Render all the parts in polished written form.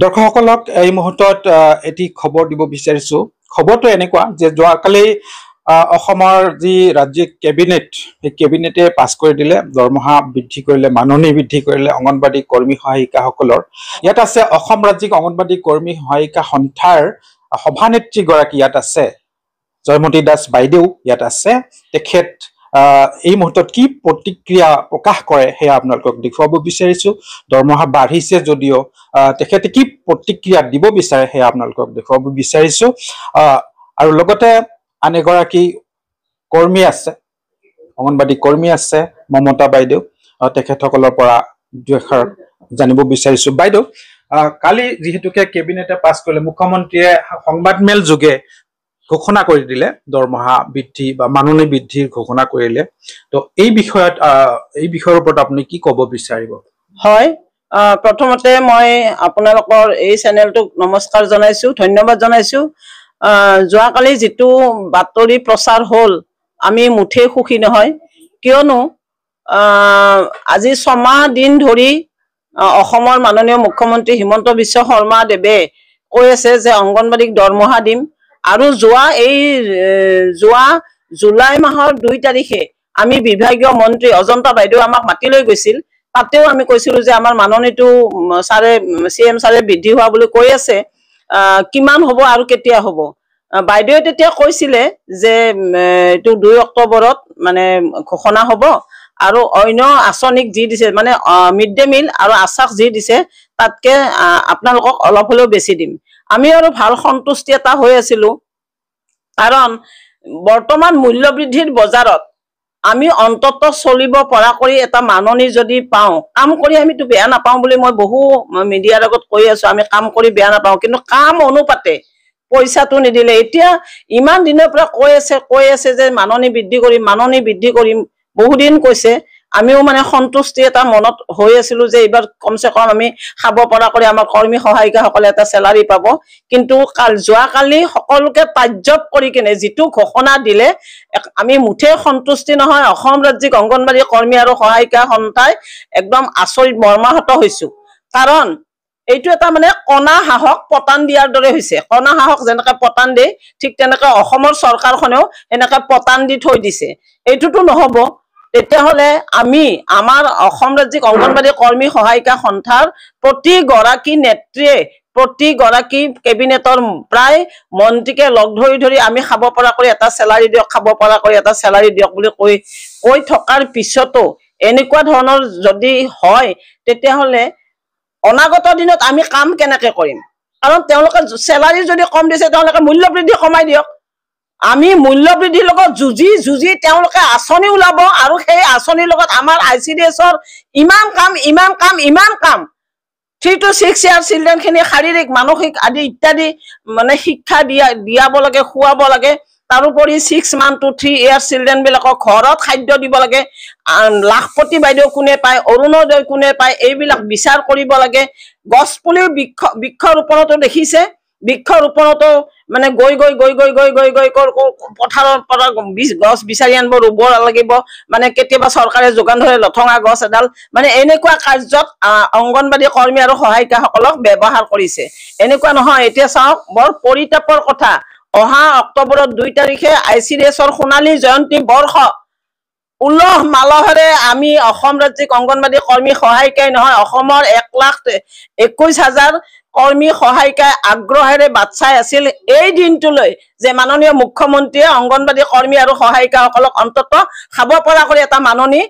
দৰ্শকসকলক এই মুহূৰ্তত এটি খবৰ দিব বিচাৰিছো। খবৰটো এনেকুৱা যে যোৱাকালি অসমৰ যি ৰাজ্যিক কেবিনেট, সেই কেবিনেটে পাছ কৰি দিলে, দৰমহা বৃদ্ধি কৰিলে, মাননি বৃদ্ধি কৰিলে অংগনবাদী কৰ্মী সহায়িকাসকলৰ। ইয়াত আছে অসম ৰাজ্যিক অংগনবাদী কৰ্মী সহায়িকা সন্থাৰ সভানেত্ৰীগৰাকী ইয়াত আছে, জয়মতী দাস বাইদেউ ইয়াত আছে। তেখেত এই মুহূৰ্তত কি প্ৰতিক্ৰিয়া প্ৰকাশ কৰে সেয়া আপোনালোকক দেখুৱাব বিচাৰিছো। দৰমহা বাঢ়িছে যদিও তেখেতে কি প্ৰতিক্ৰিয়া দিব বিচাৰে সেয়া আপোনালোকক দেখুৱাব বিচাৰিছো। আৰু লগতে আন এগৰাকী কৰ্মী আছে, অংগনবাদী কৰ্মী আছে, মমতা বাইদেউ, তেখেতসকলৰ পৰা দুআষাৰ জানিব বিচাৰিছো। বাইদেউ, কালি যিহেতুকে কেবিনেটে পাছ কৰিলে, মুখ্যমন্ত্ৰীয়ে সংবাদমেল যোগে ঘোষণা কৰি দিলে, দৰমহা বৃদ্ধি বা মাননি বৃদ্ধিৰ ঘোষণা কৰিলে। তো এই বিষয়ৰ ওপৰত আপুনি কি ক'ব বিচাৰিব? হয়, প্ৰথমতে মই আপোনালোকৰ এই চেনেলটোক নমস্কাৰ জনাইছো, ধন্যবাদ জনাইছো। যোৱাকালি যিটো বাতৰি প্ৰচাৰ হ'ল, আমি মুঠেই সুখী নহয়। কিয়নো আজি 6 মাহ দিন ধৰি অসমৰ মাননীয় মুখ্যমন্ত্ৰী হিমন্ত বিশ্ব শৰ্মা দেৱে কৈ আছে যে অংগনবাদীক দৰমহা দিম। আৰু যোৱা জুলাই মাহৰ 2 তাৰিখে আমি বিভাগীয় মন্ত্ৰী অজন্তা বাইদেউ আমাক মাতি লৈ গৈছিল। তাতেও আমি কৈছিলো যে আমাৰ মাননিটো CM ছাৰে বৃদ্ধি হোৱা বুলি কৈ আছে, কিমান হ'ব আৰু কেতিয়া হ'ব। বাইদেৱে তেতিয়া কৈছিলে যে এইটো 2 অক্টোবৰত মানে ঘোষণা হ'ব, আৰু অন্য আঁচনিক যি দিছে, মানে মিড ডে মিল আৰু আশ্বাস যি দিছে তাতকে আপোনালোকক অলপ হ'লেও বেছি দিম। আমি আৰু ভাল সন্তুষ্টি এটা হৈ আছিলো, কাৰণ বৰ্তমান মূল্য বৃদ্ধিৰ বজাৰত আমি অন্তত চলিব পৰা কৰি এটা মাননি যদি পাওঁ, কাম কৰি আমিতো বেয়া নাপাওঁ বুলি মই বহু মিডিয়াৰ আগত কৈ আছো, আমি কাম কৰি বেয়া নাপাওঁ, কিন্তু কাম অনুপাতে পইচাটো নিদিলে। এতিয়া ইমান দিনৰ পৰা কৈ আছে যে মাননি বৃদ্ধি কৰিম, বহুদিন কৈছে। আমিও মানে সন্তুষ্টি এটা মনত হৈ আছিলো যে এইবাৰ কমচে কম আমি খাব পৰা কৰি আমাৰ কৰ্মী সহায়িকাসকলে এটা চেলাৰী পাব। কিন্তু যোৱাকালি সকলোকে তাজ্জব কৰি কিনে যিটো ঘোষণা দিলে, আমি মুঠেই সন্তুষ্টি নহয়। অসম ৰাজ্যিক অংগনবাদী কৰ্মী আৰু সহায়িকা সন্থাই একদম আচৰিত মৰ্মাহত হৈছো, কাৰণ এইটো এটা মানে কণা হাঁহক পতান দিয়াৰ দৰে হৈছে। কণা হাঁহক যেনেকে পতান দিয়ে, ঠিক তেনেকে অসমৰ চৰকাৰখনেও এনেকে পতান দি থৈ দিছে। এইটোতো নহব। তেতিয়াহ'লে আমাৰ অসম ৰাজ্যিক অংগনবাদী কৰ্মী সহায়িকা সন্থাৰ প্ৰতিগৰাকী নেত্ৰীয়ে, প্ৰতিগৰাকী কেবিনেটৰ প্ৰায় মন্ত্ৰীকে লগ ধৰি আমি খাব পৰা কৰি এটা চেলাৰী দিয়ক, খাব পৰা কৰি এটা চেলাৰী দিয়ক বুলি কৈ থকাৰ পিছতো এনেকুৱা ধৰণৰ যদি হয়, তেতিয়াহ'লে অনাগত দিনত আমি কাম কেনেকে কৰিম? কাৰণ তেওঁলোকে চেলাৰী যদি কম দিছে, তেওঁলোকে মূল্য বৃদ্ধি কমাই দিয়ক। আমি মূল্য বৃদ্ধিৰ লগত যুঁজি তেওঁলোকে আঁচনি ওলাব, আৰু সেই আঁচনিৰ লগত আমাৰ ICDSৰ ইমান কাম 3 to 6 year চিলড্ৰেন খিনি শাৰীৰিক, মানসিক আদি ইত্যাদি মানে শিক্ষা দিয়াব লাগে, খুৱাব লাগে। তাৰোপৰি 6 month to 3 year চিলড্ৰেন বিলাকক ঘৰত খাদ্য দিব লাগে। লাখপতি বাইদেউ কোনে পায়, অৰুণোদয় কোনে পায়, এইবিলাক বিচাৰ কৰিব লাগে। গছ পুলিৰ বৃক্ষৰোপণতো দেখিছে, বৃক্ষৰোপণতো মানে গৈ পথাৰৰ পৰা গছ বিচাৰি আনিব, ৰুব লাগিব। মানে কেতিয়াবা চৰকাৰে যোগান ধৰে লঠঙা গছ এডাল, মানে এনেকুৱা কাৰ্যত অংগনবাদী কৰ্মী আৰু সহায়িকাসকলক ব্যৱহাৰ কৰিছে। এনেকুৱা নহয়। এতিয়া চাওক, বৰ পৰিতাপৰ কথা, অহা অক্টোবৰত 2 তাৰিখে ICDSৰ সোণালী জয়ন্তী বৰ্ষ। উলহ মালহেৰে আমি অসম ৰাজ্যিক অংগনবাদী কৰ্মী সহায়িকাই নহয়, অসমৰ 1,21,000 কৰ্মী সহায়িকাই আগ্ৰহেৰে বাট চাই আছিল এই দিনটোলৈ, যে মাননীয় মুখ্যমন্ত্ৰীয়ে অংগনবাদী কৰ্মী আৰু সহায়িকাসকলক অন্তত খাব পৰা কৰি এটা মাননি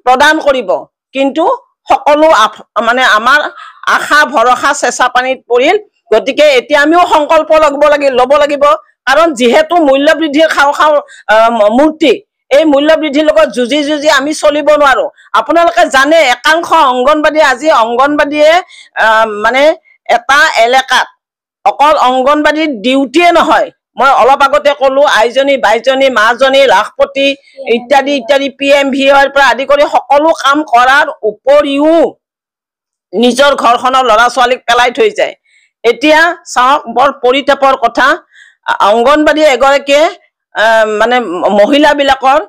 প্ৰদান কৰিব। কিন্তু সকলো মানে আমাৰ আশা ভৰসা চেঁচা পানীত পৰিল। গতিকে এতিয়া আমিও সংকল্প ল'ব লাগিব, কাৰণ যিহেতু মূল্য বৃদ্ধিৰ খাওঁ মূৰ্তি, এই মূল্য বৃদ্ধিৰ লগত যুঁজি আমি চলিব নোৱাৰো। আপোনালোকে জানে, একাংশ অংগনবাদীয়ে মানে এটা এলেকাত অকল অংগনবাদীৰ ডিউটিয়ে নহয়, মই অলপ আগতে কলো, আইজনী, বাইজনী, মাজনী, লাখপতি ইত্যাদি PMVৰ পৰা আদি কৰি সকলো কাম কৰাৰ উপৰিও নিজৰ ঘৰখনৰ ল'ৰা ছোৱালীক পেলাই থৈ যায়। এতিয়া চাওক, বৰ পৰিতাপৰ কথা। অংগনবাদী এগৰাকীয়ে মানে মহিলাবিলাকৰ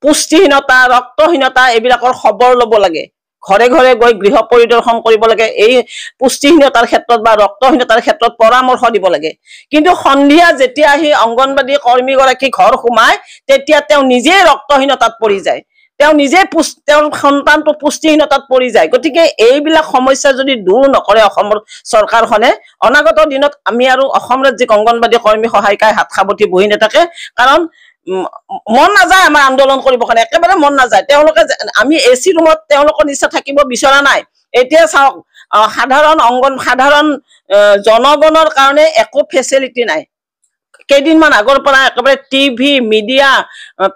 পুষ্টিহীনতা, ৰক্তহীনতা এইবিলাকৰ খবৰ ল'ব লাগে। ঘৰে ঘৰে গৈ গৃহ পৰিদৰ্শন কৰিব লাগে, এই পুষ্টিহীনতাৰ ক্ষেত্ৰত বা ৰক্তহীনতাৰ ক্ষেত্ৰত পৰামৰ্শ দিব লাগে। কিন্তু সন্ধিয়া যেতিয়া আহি অংগনবাদী কৰ্মীগৰাকী ঘৰ সোমায় তেতিয়া তেওঁ নিজেই ৰক্তহীনতাত পৰি যায়, তেওঁ নিজে তেওঁৰ সন্তানটো পুষ্টিহীনতাত পৰি যায়। গতিকে এইবিলাক সমস্যা যদি দূৰ নকৰে অসমৰ চৰকাৰখনে, অনাগত দিনত আমি আৰু অসম ৰাজ্যিক অংগনবাদী কৰ্মী সহায়িকাই হাত সাৱটি বহি নাথাকে। কাৰণ মন নাযায় আমাৰ আন্দোলন কৰিবৰ কাৰণে, একেবাৰে মন নাযায়। তেওঁলোকে আমি এচি ৰুমত তেওঁলোকৰ নিশ্চয় থাকিব বিচৰা নাই। এতিয়া চাওক, সাধাৰণ জনগণৰ কাৰণে একো ফেচিলিটি নাই। কেইদিনমান আগৰ পৰা একেবাৰে টিভি, মিডিয়া,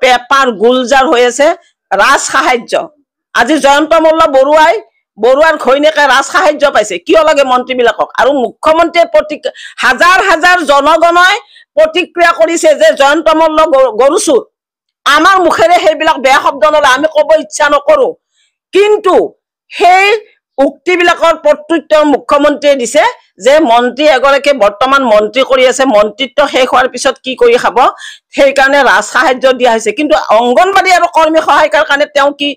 পেপাৰ গুলজাৰ হৈ আছে ৰাজ সাহায্য। আজি জয়ন্ত মল্ল বৰুৱাৰ ঘৈণীয়েকে ৰাজ সাহায্য পাইছে। কিয় লাগে মন্ত্ৰীবিলাকক? আৰু মুখ্যমন্ত্ৰীয়ে হাজাৰ হাজাৰ জনগণই প্ৰতিক্ৰিয়া কৰিছে যে জয়ন্ত মল্ল গৰুচুৰ। আমাৰ মুখেৰে সেইবিলাক বেয়া শব্দ নলয়, আমি কব ইচ্ছা নকৰো, কিন্তু সেই উক্তিবিলাকৰ প্ৰত্যুত্তৰ মুখ্যমন্ত্ৰীয়ে দিছে যে মন্ত্ৰী এগৰাকী বৰ্তমান মন্ত্ৰী কৰি আছে, মন্ত্ৰীত্ব শেষ হোৱাৰ পিছত কি কৰি খাব, সেইকাৰণে ৰাজ সাহায্য দিয়া হৈছে। কিন্তু অংগনবাদী আৰু কৰ্মী সহায়িকাৰ কাৰণে তেওঁ কি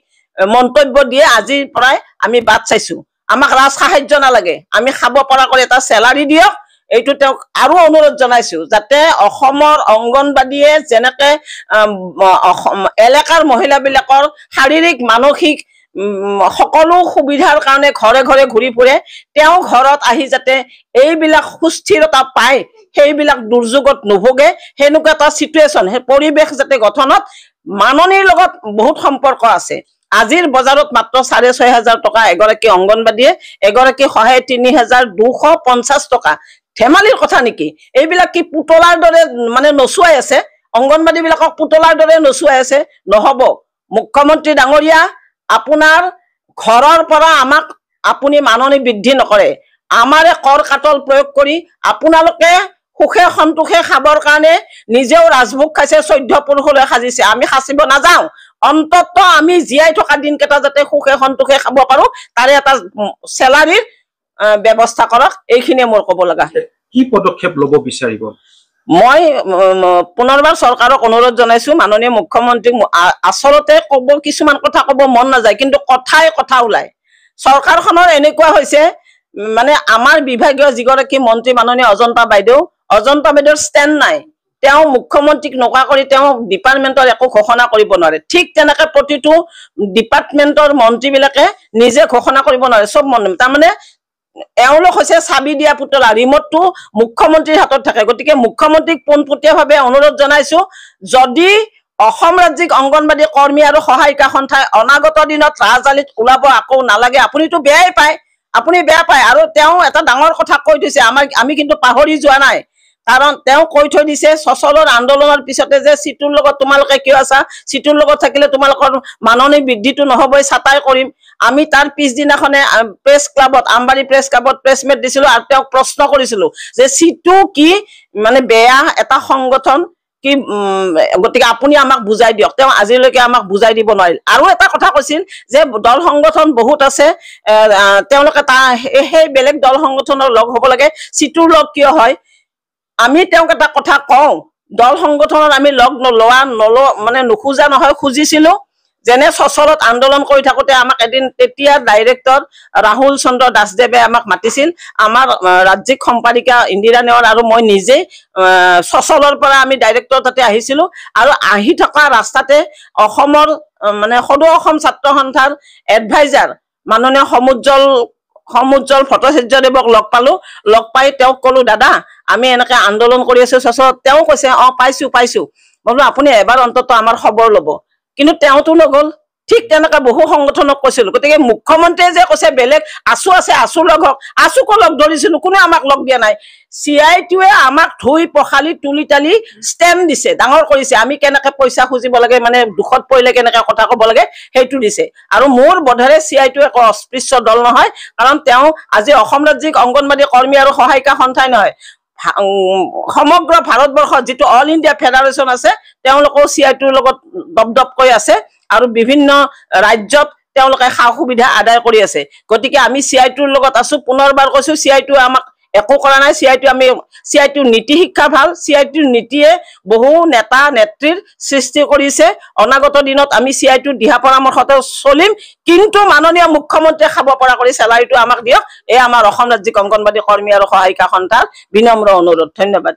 মন্তব্য দিয়ে আজিৰ পৰাই আমি বাট চাইছো। আমাক ৰাজ সাহায্য নালাগে, আমি খাব পৰা কৰি এটা চেলাৰী দিয়ক। এইটো তেওঁক আৰু অনুৰোধ জনাইছো যাতে অসমৰ অংগনবাদীয়ে যেনেকে এলেকাৰ মহিলাবিলাকৰ শাৰীৰিক মানসিক সকলো সুবিধাৰ কাৰণে ঘৰে ঘৰে ঘূৰি ফুৰে, তেওঁ ঘৰত আহি যাতে এইবিলাক সুস্থিৰতা পায়, সেইবিলাক দুৰ্যোগত নুভোগে, সেনেকুৱা এটা চিটুৱেশ্যন, সেই পৰিৱেশ যাতে গঠনত মাননীৰ লগত বহুত সম্পৰ্ক আছে। আজিৰ বজাৰত মাত্ৰ 6,500 টকা এগৰাকী অংগনবাদীয়ে, এগৰাকী সহায় 3,250 টকা। ধেমালিৰ কথা নেকি? এইবিলাক কি পুতলাৰ দৰে মানে নচুৱাই আছে? অংগনবাদী বিলাকক পুতলাৰ দৰে নচুৱাই আছে? নহব। মুখ্যমন্ত্ৰী ডাঙৰীয়া, আপোনাৰ ঘৰৰ পৰা আমাক আপুনি মাননি বৃদ্ধি নকৰে, আমাৰে কৰ কাটল প্ৰয়োগ কৰি আপোনালোকে সুখে সন্তোষে খাবৰ কাৰণে নিজেও ৰাজভোগ খাইছে, 14 পুৰুষলৈ সাজিছে। আমি সাঁচিব নাযাওঁ। অন্তত আমি জীয়াই থকা দিনকেইটা যাতে সুখে সন্তোষে খাব পাৰো, তাৰে এটা চেলাৰীৰ ব্যৱস্থা কৰক। এইখিনিয়ে মোৰ ক'ব লগা। কি পদক্ষেপ ল'ব বিচাৰিব? মই পুনৰবাৰ চৰকাৰক অনুৰোধ জনাইছো, মাননীয় মুখ্যমন্ত্ৰীক আচলতে কব কিছুমান কথা কব মন নাযায়, কিন্তু কথাই কথা ওলায়। চৰকাৰখনৰ এনেকুৱা হৈছে মানে আমাৰ বিভাগীয় যিগৰাকী মন্ত্ৰী মাননীয় অজন্তা বাইদেউৰ ষ্টেণ্ড নাই। তেওঁ মুখ্যমন্ত্ৰীক নোকোৱা কৰি তেওঁ ডিপাৰ্টমেণ্টৰ একো ঘোষণা কৰিব নোৱাৰে। ঠিক তেনেকে প্ৰতিটো ডিপাৰ্টমেণ্টৰ মন্ত্ৰীবিলাকে নিজে ঘোষণা কৰিব নোৱাৰে, চব তাৰমানে এওঁলোক হৈছে চাবি দিয়া পুতলা, ৰিমটটো মুখ্যমন্ত্ৰীৰ হাতত থাকে। গতিকে মুখ্যমন্ত্ৰীক পোনপটীয়াভাৱে অনুৰোধ জনাইছো, যদি অসম ৰাজ্যিক অংগনবাদী কৰ্মী আৰু সহায়িকা সন্থাই অনাগত দিনত ৰাজআলিত ওলাব আকৌ নালাগে, আপুনিতো বেয়াই পায়, আপুনি বেয়া পায়। আৰু তেওঁ এটা ডাঙৰ কথা কৈ থৈছে, আমি কিন্তু পাহৰি যোৱা নাই। কাৰণ তেওঁ কৈ থৈ দিছে সচলৰ আন্দোলনৰ পিছতে যে চিটুৰ লগত তোমালোকে কিয় আছা, চিটুৰ লগত থাকিলে তোমালোকৰ মাননি বৃদ্ধিটো নহবই, ছাটাই কৰিম। আমি তাৰ পিছদিনাখনে প্ৰেছ ক্লাবত, আমবাৰী প্ৰেছ ক্লাবত প্ৰেছমেট দিছিলো আৰু তেওঁক প্ৰশ্ন কৰিছিলো যে চিটু কি মানে বেয়া এটা সংগঠন কি, গতিকে আপুনি আমাক বুজাই দিয়ক। তেওঁ আজিলৈকে আমাক বুজাই দিব নোৱাৰিল। আৰু এটা কথা কৈছিল যে দল সংগঠন বহুত আছে, তেওঁলোকে সেই বেলেগ দল সংগঠনৰ লগ হ'ব লাগে, চিটুৰ লগ কিয় হয়? আমি তেওঁক এটা কথা কওঁ, দল সংগঠনত আমি লগ মানে নোখোজা নহয়, খুজিছিলো। যেনে সচলত আন্দোলন কৰি থাকোতে আমাক এদিন তেতিয়া ডাইৰেক্টৰ ৰাহুল চন্দ্ৰ দাসদেৱে আমাক মাতিছিল। আমাৰ ৰাজ্যিক সম্পাদিকা ইন্দিৰা নেওয়াৰ আৰু মই নিজে সচলৰ পৰা আমি ডাইৰেক্টৰ তাতে আহিছিলো। আৰু আহি থকা ৰাস্তাতে অসমৰ মানে সদৌ অসম ছাত্ৰ সন্থাৰ এডভাইজাৰ মাননীয় সমুজ্জ্বল ভট্টাচাৰ্যদেৱক লগ পালো। লগ পাই তেওঁক কলো, দাদা আমি এনেকে আন্দোলন কৰি আছো সচলত। তেওঁ কৈছে পাইছো। বোলো আপুনি এবাৰ অন্তত আমাৰ খবৰ লব। কিন্তু তেওঁতো নগল। ঠিক তেনেকে বহু সংগঠনক কৈছিলো। গতিকে মুখ্যমন্ত্ৰীয়ে যে কৈছে বেলেগ আছু লগ হওক, আছুকো লগ ধৰিছিলো, কোনে আমাক লগ দিয়া নাই। CITUৱে আমাক ধুই পখালি তুলি তালি ষ্টেম্প দিছে, ডাঙৰ কৰিছে। আমি কেনেকে পইচা খুজিব লাগে, মানে দুখত পৰিলে কেনেকে কথা কব লাগে, সেইটো দিছে। আৰু মোৰ বোধেৰে CITU এক অস্পৃশ্য দল নহয়, কাৰণ তেওঁ আজি অসম ৰাজ্যিক অংগনবাদী কৰ্মী আৰু সহায়িকা সন্থাই নহয়, সমগ্ৰ ভাৰতবৰ্ষত যিটো অল ইণ্ডিয়া ফেডাৰেশ্যন আছে তেওঁলোকেও CITUৰ লগত দপদপকৈ আছে আৰু বিভিন্ন ৰাজ্যত তেওঁলোকে সা সুবিধা আদায় কৰি আছে। গতিকে আমি CITUৰ লগত আছো। পুনৰবাৰ কৈছো, CITUৱে আমাক একো কৰা নাই। CITৰ নীতি শিক্ষা ভাল, CITৰ নীতিয়ে বহু নেতা নেত্ৰীৰ সৃষ্টি কৰিছে। অনাগত দিনত আমি CITৰ দিহা পৰামৰ্শতে চলিম, কিন্তু মাননীয় মুখ্যমন্ত্ৰীয়ে খাব পৰা কৰি চেলাৰীটো আমাক দিয়ক। এই আমাৰ অসম ৰাজ্যিক অংগনবাড়ী কৰ্মী আৰু সহায়িকা সন্থাৰ বিনম্ৰ অনুৰোধ। ধন্যবাদ।